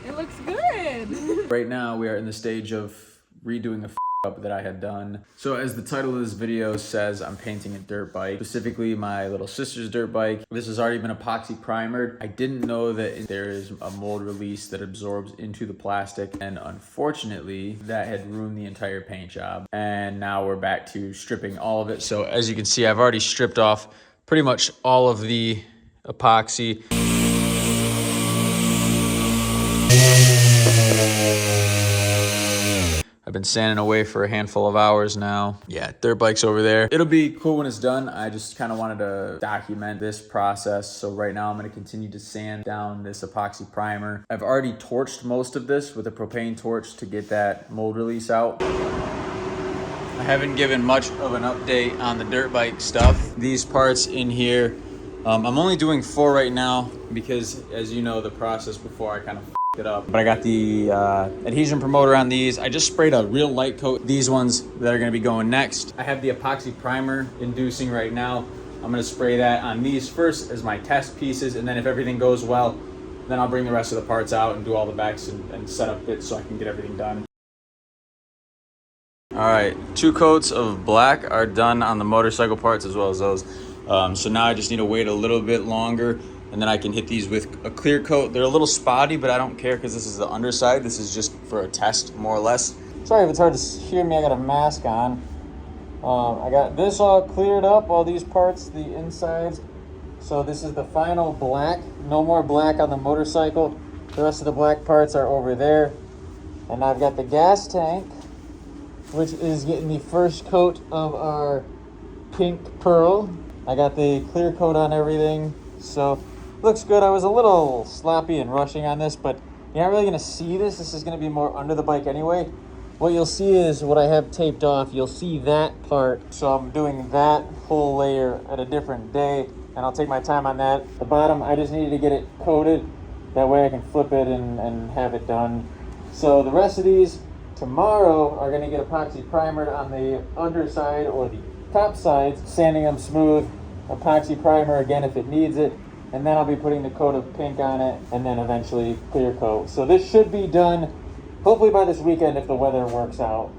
It looks good. Right now we are in the stage of redoing a up that I had done. So as the title of this video says, I'm painting a dirt bike, specifically my little sister's dirt bike. This has already been epoxy primered. I didn't know that there is a mold release that absorbs into the plastic, and unfortunately that had ruined the entire paint job. And now we're back to stripping all of it. So as you can see, I've already stripped off pretty much all of the epoxy. I've been sanding away for a handful of hours now. Yeah, dirt bike's over there. It'll be cool when it's done. I just kind of wanted to document this process. So right now I'm gonna continue to sand down this epoxy primer. I've already torched most of this with a propane torch to get that mold release out. I haven't given much of an update on the dirt bike stuff. These parts in here, I'm only doing 4 right now because, as you know, the process before I kind of it up. But I got the adhesion promoter on these. I just sprayed a real light coat. These ones that are gonna be going next. I have the epoxy primer inducing right now. I'm gonna spray that on these first as my test pieces, and then if everything goes well, then I'll bring the rest of the parts out and do all the backs and set up bits so I can get everything done. All right, 2 coats of black are done on the motorcycle parts as well as those. So now I just need to wait a little bit longer, and then I can hit these with a clear coat. They're a little spotty, but I don't care because this is the underside. This is just for a test, more or less. Sorry if it's hard to hear me, I got a mask on. I got this all cleared up, all these parts, the insides. So this is the final black. No more black on the motorcycle. The rest of the black parts are over there. And I've got the gas tank, which is getting the first coat of our pink pearl. I got the clear coat on everything, so looks good. I was a little sloppy and rushing on this, but you're not really gonna see this. This is gonna be more under the bike anyway. What you'll see is what I have taped off. You'll see that part. So I'm doing that whole layer at a different day, and I'll take my time on that. The bottom, I just needed to get it coated. That way I can flip it and have it done. So the rest of these tomorrow are gonna get epoxy primered on the underside or the top sides, sanding them smooth, epoxy primer again if it needs it, and then I'll be putting the coat of pink on it, and then eventually clear coat. So this should be done hopefully by this weekend if the weather works out.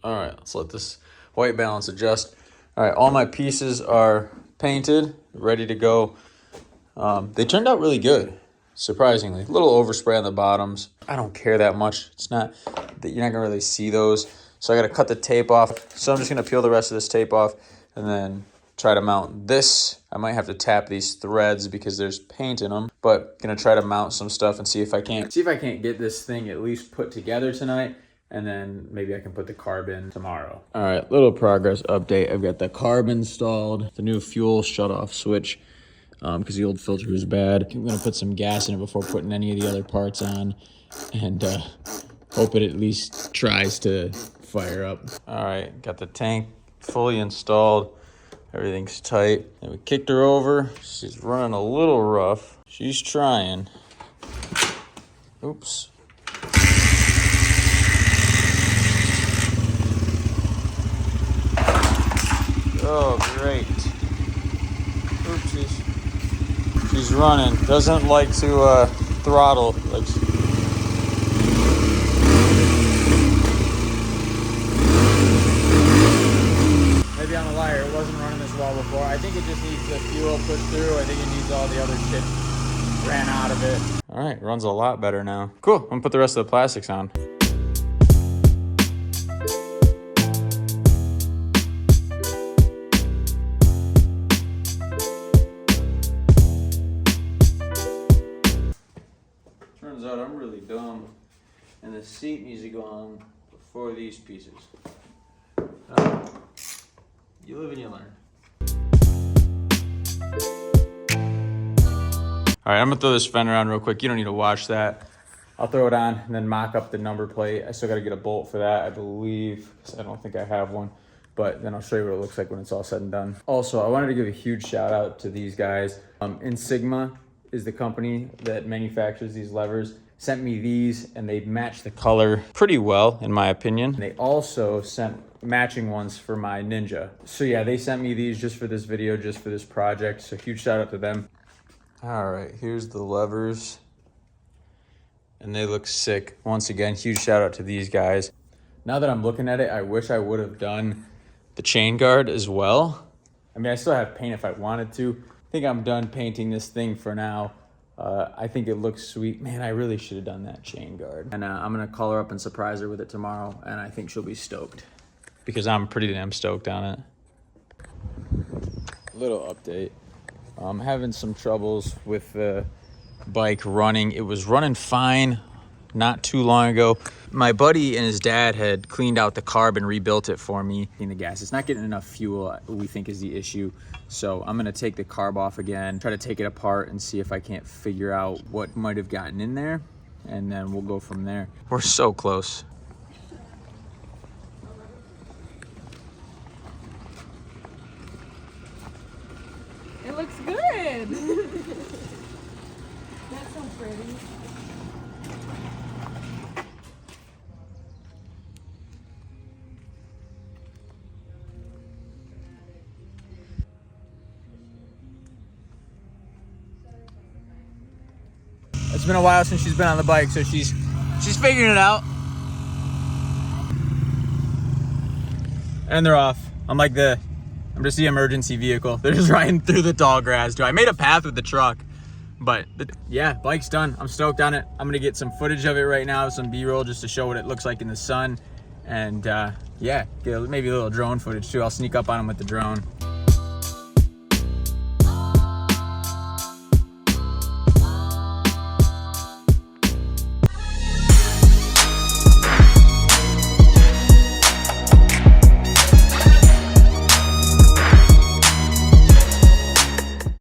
All right, let's let this white balance adjust. All right, all my pieces are painted, ready to go. They turned out really good, surprisingly. A little overspray on the bottoms. I don't care that much. It's not, you're not gonna really see those. So I gotta cut the tape off. So I'm just gonna peel the rest of this tape off and then try to mount this. I might have to tap these threads because there's paint in them, but gonna try to mount some stuff and see if I can't get this thing at least put together tonight. And then maybe I can put the carb in tomorrow. All right, little progress update. I've got the carb installed, the new fuel shut-off switch, because the old filter was bad. I'm gonna put some gas in it before putting any of the other parts on, and hope it at least tries to fire up. All right, got the tank fully installed. Everything's tight. And we kicked her over. She's running a little rough. She's trying. Oops. Oh, great. Oops, she's running. Doesn't like to throttle. Like know before. I think it just needs the fuel pushed through. I think it needs all the other shit ran out of it. All right, runs a lot better now. Cool, I'm gonna put the rest of the plastics on. Turns out I'm really dumb, and the seat needs to go on before these pieces. You live and you learn. All right, I'm gonna throw this fender on real quick. You don't need to wash that. I'll throw it on and then mock up the number plate. I still gotta get a bolt for that, I believe, because I don't think I have one. But then I'll show you what it looks like when it's all said and done. Also, I wanted to give a huge shout out to these guys. Insigma is the company that manufactures these levers. Sent me these and they match the color pretty well, in my opinion. They also sent matching ones for my Ninja. So yeah, they sent me these just for this video, just for this project. So huge shout out to them. All right, here's the levers. And they look sick. Once again, huge shout out to these guys. Now that I'm looking at it, I wish I would have done the chain guard as well. I mean, I still have paint if I wanted to. I think I'm done painting this thing for now. I think it looks sweet. Man, I really should have done that chain guard. And I'm gonna call her up and surprise her with it tomorrow, and I think she'll be stoked. Because I'm pretty damn stoked on it. Little update. I'm having some troubles with the bike running. It was running fine not too long ago. My buddy and his dad had cleaned out the carb and rebuilt it for me. In the gas, it's not getting enough fuel, we think is the issue. So I'm gonna take the carb off again, try to take it apart and see if I can't figure out what might have gotten in there, and then we'll go from there. We're so close. It looks good. That's so pretty. It's been a while since she's been on the bike, so she's figuring it out. And they're off. I'm just the emergency vehicle. They're just riding through the tall grass. I made a path with the truck, but yeah, bike's done. I'm stoked on it. I'm gonna get some footage of it right now, some B-roll just to show what it looks like in the sun. And yeah, get maybe a little drone footage too. I'll sneak up on them with the drone.